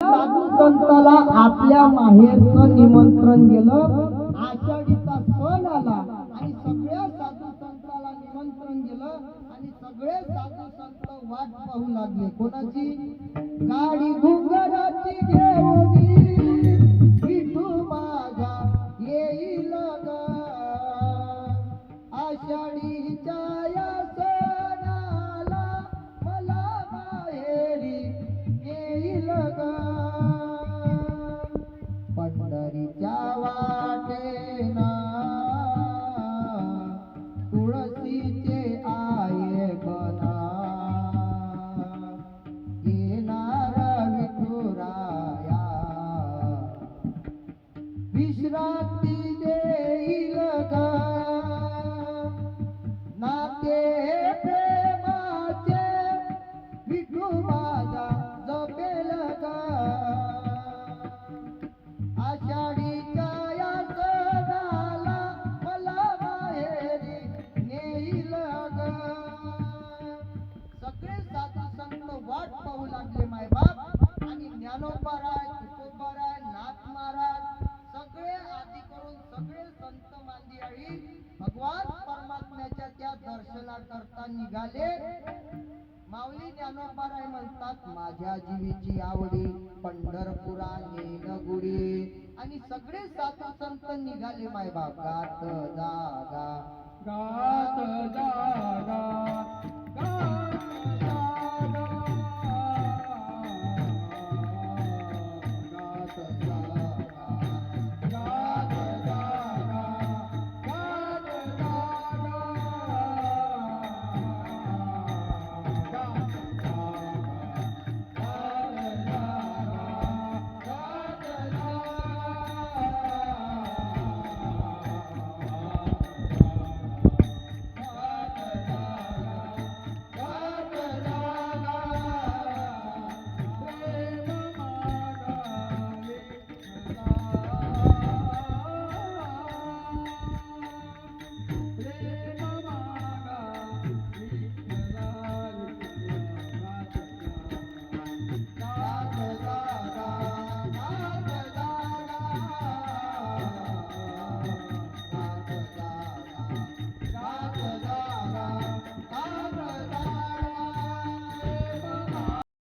साधू संताला आपल्या माहेरचं निमंत्रण गेलं. आषाढीचा सण आला आणि सगळ्या साधू संताला निमंत्रण गेलं आणि सगळे साधू संत वाट पाहू लागले. कोणाची? गाडी घुंगराची घेऊन विठू माझा येईल ग, आषाढीच्या या सणाला मला माहेरी येईल ग. पंढरीच्या वाटेना तुळशीचे आहे बना, येणार विठुराया विश्रांती देईल ग. नाते प्रेमाचे विठू माझा जपेल ग, आषाढीच्या या सणाला मला माहेरी नेईल ग. सगळे साधू संत वाट पाहू लागले मायबाप आणि ज्ञानोबाराय, तुकोबाराय, नाथ महाराज सगळे आदी करून सगळे संत मांदियाळी भगवान परमात्म्याच्या त्या दर्शनाकरता निघाले. माऊली ज्ञानोबाराय म्हणतात, माझ्या जीवीची आवडी पंढरपुरा नेन गुडी. आणि सगळे साधू संत निघाले मायबाप. गात जागा गात जागा गात